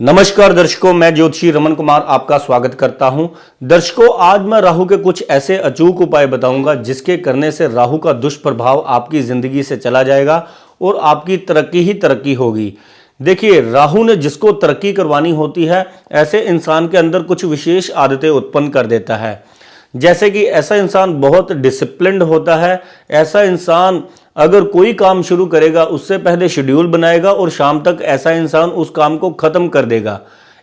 नमस्कार दर्शकों, मैं ज्योतिषी रमन कुमार आपका स्वागत करता हूं। दर्शकों, आज मैं राहु के कुछ ऐसे अचूक उपाय बताऊंगा जिसके करने से राहु का दुष्प्रभाव आपकी जिंदगी से चला जाएगा और आपकी तरक्की ही तरक्की होगी। देखिए, राहु ने जिसको तरक्की करवानी होती है ऐसे इंसान के अंदर कुछ विशेष आदतें उत्पन्न कर देता है। जैसे कि ऐसा इंसान बहुत डिसिप्लिन्ड होता है। ऐसा इंसान अगर कोई काम शुरू करेगा उससे पहले शेड्यूल बनाएगा और शाम तक ऐसा इंसान उस काम को खत्म कर देगा।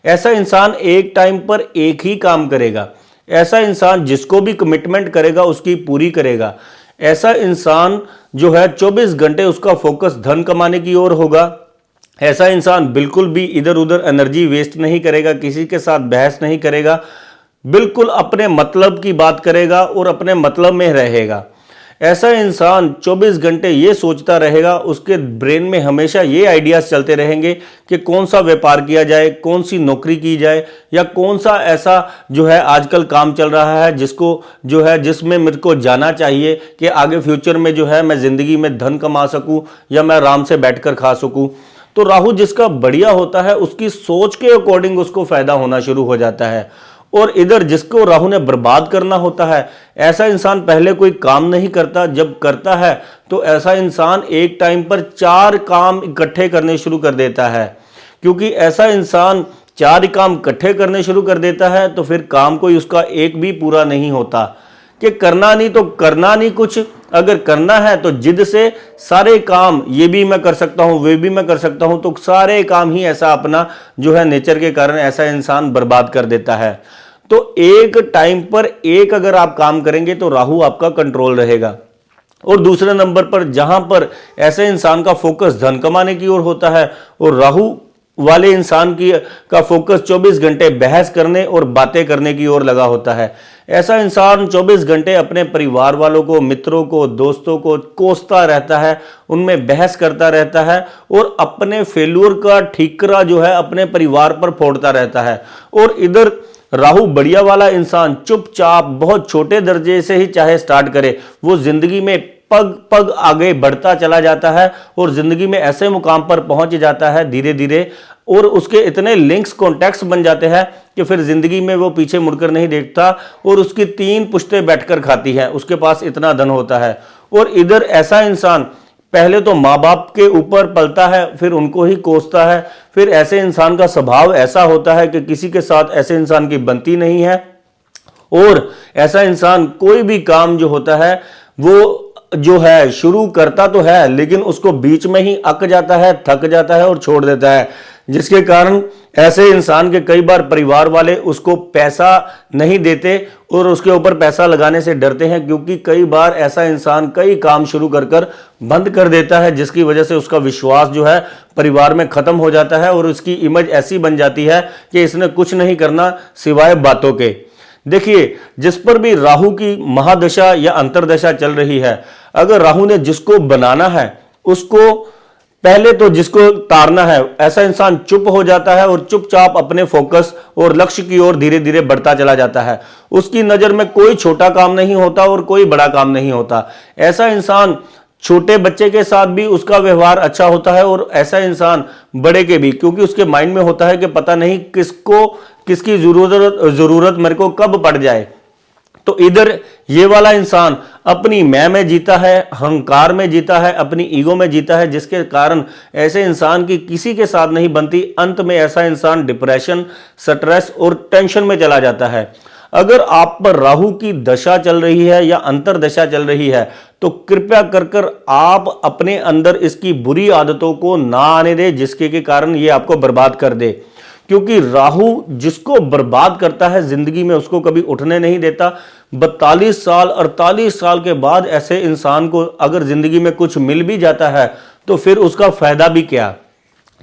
ऐसा इंसान एक टाइम पर एक ही काम करेगा। ऐसा इंसान जिसको भी कमिटमेंट करेगा उसकी पूरी करेगा। ऐसा इंसान जो है 24 घंटे उसका फोकस धन कमाने की ओर होगा। ऐसा इंसान बिल्कुल भी इधर उधर एनर्जी वेस्ट नहीं करेगा, किसी के साथ बहस नहीं करेगा, बिल्कुल अपने मतलब की बात करेगा और अपने मतलब में रहेगा। ऐसा इंसान 24 घंटे ये सोचता रहेगा, उसके ब्रेन में हमेशा ये आइडियाज चलते रहेंगे कि कौन सा व्यापार किया जाए, कौन सी नौकरी की जाए, या कौन सा ऐसा जो है आजकल काम चल रहा है जिसको जो है जिसमें मेरे को जाना चाहिए कि आगे फ्यूचर में जो है मैं जिंदगी में धन कमा सकूं या मैं आराम से बैठकर खा सकूं। तो राहु जिसका बढ़िया होता है उसकी सोच के अकॉर्डिंग उसको फायदा होना शुरू हो जाता है। और इधर जिसको राहु ने बर्बाद करना होता है ऐसा इंसान पहले कोई काम नहीं करता, जब करता है तो ऐसा इंसान एक टाइम पर 4 काम इकट्ठे करने शुरू कर देता है। क्योंकि ऐसा इंसान 4 काम इकट्ठे करने शुरू कर देता है तो फिर काम कोई उसका एक भी पूरा नहीं होता कि करना नहीं तो करना नहीं कुछ। अगर करना है तो जिद से सारे काम, ये भी मैं कर सकता हूं वे भी मैं कर सकता हूं, तो सारे काम ही ऐसा अपना जो है नेचर के कारण ऐसा इंसान बर्बाद कर देता है। तो एक टाइम पर एक अगर आप काम करेंगे तो राहु आपका कंट्रोल रहेगा। और दूसरे नंबर पर जहां पर ऐसे इंसान का फोकस धन कमाने की ओर होता है और राहु वाले इंसान की का फोकस 24 घंटे बहस करने और बातें करने की ओर लगा होता है। ऐसा इंसान 24 घंटे अपने परिवार वालों को, मित्रों को, दोस्तों को कोसता रहता है, उनमें बहस करता रहता है और अपने फेल्यूर का ठीकरा जो है अपने परिवार पर फोड़ता रहता है। और इधर राहु बढ़िया वाला इंसान चुपचाप बहुत छोटे दर्जे से ही चाहे स्टार्ट करे, वो जिंदगी में पग पग आगे बढ़ता चला जाता है और जिंदगी में ऐसे मुकाम पर पहुंच जाता है धीरे धीरे, और उसके इतने लिंक्स कॉन्टैक्ट्स बन जाते हैं कि फिर जिंदगी में वो पीछे मुड़कर नहीं देखता और उसकी 3 पुश्तें बैठकर खाती हैं, उसके पास इतना धन होता है। और इधर ऐसा इंसान पहले तो माँ बाप के ऊपर पलता है, फिर उनको ही कोसता है। फिर ऐसे इंसान का स्वभाव ऐसा होता है कि किसी के साथ ऐसे इंसान की बनती नहीं है। और ऐसा इंसान कोई भी काम जो होता है वो जो है शुरू करता तो है लेकिन उसको बीच में ही अक जाता है, थक जाता है और छोड़ देता है, जिसके कारण ऐसे इंसान के कई बार परिवार वाले उसको पैसा नहीं देते और उसके ऊपर पैसा लगाने से डरते हैं, क्योंकि कई बार ऐसा इंसान कई काम शुरू कर बंद कर देता है, जिसकी वजह से उसका विश्वास जो है परिवार में खत्म हो जाता है और उसकी इमेज ऐसी बन जाती है कि इसने कुछ नहीं करना सिवाय बातों के। देखिए, जिस पर भी राहु की महादशा या अंतरदशा चल रही है, अगर राहु ने जिसको बनाना है उसको पहले तो जिसको तारना है, ऐसा इंसान चुप हो जाता है और चुपचाप अपने फोकस और लक्ष्य की ओर धीरे धीरे बढ़ता चला जाता है। उसकी नजर में कोई छोटा काम नहीं होता और कोई बड़ा काम नहीं होता। ऐसा इंसान छोटे बच्चे के साथ भी उसका व्यवहार अच्छा होता है और ऐसा इंसान बड़े के भी, क्योंकि उसके माइंड में होता है कि पता नहीं किसकी जरूरत मेरे को कब पड़ जाए। तो इधर ये वाला इंसान अपनी मैं में जीता है, अहंकार में जीता है, अपनी ईगो में जीता है, जिसके कारण ऐसे इंसान की किसी के साथ नहीं बनती। अंत में ऐसा इंसान डिप्रेशन, स्ट्रेस और टेंशन में चला जाता है। अगर आप पर राहु की दशा चल रही है या अंतरदशा चल रही है तो कृपया कर आप अपने अंदर इसकी बुरी आदतों को ना आने दें, जिसके के कारण ये आपको बर्बाद कर दे। क्योंकि राहु जिसको बर्बाद करता है जिंदगी में उसको कभी उठने नहीं देता। 42 साल 48 साल के बाद ऐसे इंसान को अगर जिंदगी में कुछ मिल भी जाता है तो फिर उसका फायदा भी क्या।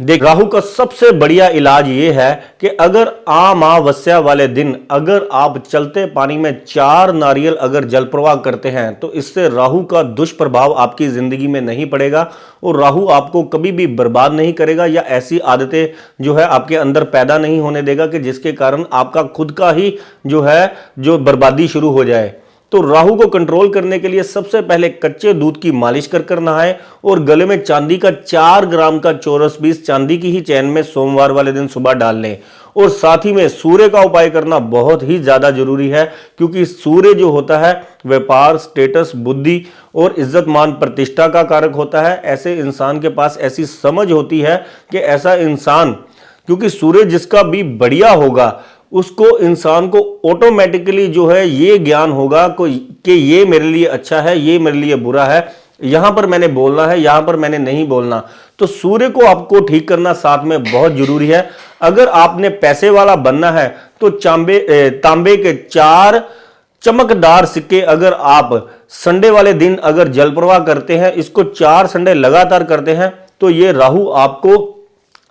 देख, राहु का सबसे बढ़िया इलाज ये है कि अगर अमावस्या वाले दिन अगर आप चलते पानी में 4 नारियल अगर जल प्रवाह करते हैं तो इससे राहु का दुष्प्रभाव आपकी जिंदगी में नहीं पड़ेगा और राहु आपको कभी भी बर्बाद नहीं करेगा या ऐसी आदतें जो है आपके अंदर पैदा नहीं होने देगा कि जिसके कारण आपका खुद का ही जो है जो बर्बादी शुरू हो जाए। तो राहु को कंट्रोल करने के लिए सबसे पहले कच्चे दूध की मालिश कर नहाएं और गले में चांदी का 4 ग्राम का चौरस पीस चांदी की ही चैन में सोमवार वाले दिन सुबह डाल लें। और साथ ही में सूर्य का उपाय करना बहुत ही ज्यादा जरूरी है, क्योंकि सूर्य जो होता है व्यापार, स्टेटस, बुद्धि और इज्जत मान प्रतिष्ठा का कारक होता है। ऐसे इंसान के पास ऐसी समझ होती है कि ऐसा इंसान, क्योंकि सूर्य जिसका भी बढ़िया होगा उसको इंसान को ऑटोमेटिकली जो है ये ज्ञान होगा कि ये मेरे लिए अच्छा है, ये मेरे लिए बुरा है, यहां पर मैंने बोलना है, यहां पर मैंने नहीं बोलना। तो सूर्य को आपको ठीक करना साथ में बहुत जरूरी है। अगर आपने पैसे वाला बनना है तो तांबे के 4 चमकदार सिक्के अगर आप संडे वाले दिन अगर जल प्रवाह करते हैं, इसको 4 संडे लगातार करते हैं, तो ये राहु आपको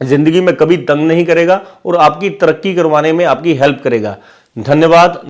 जिंदगी में कभी तंग नहीं करेगा और आपकी तरक्की करवाने में आपकी हेल्प करेगा। धन्यवाद।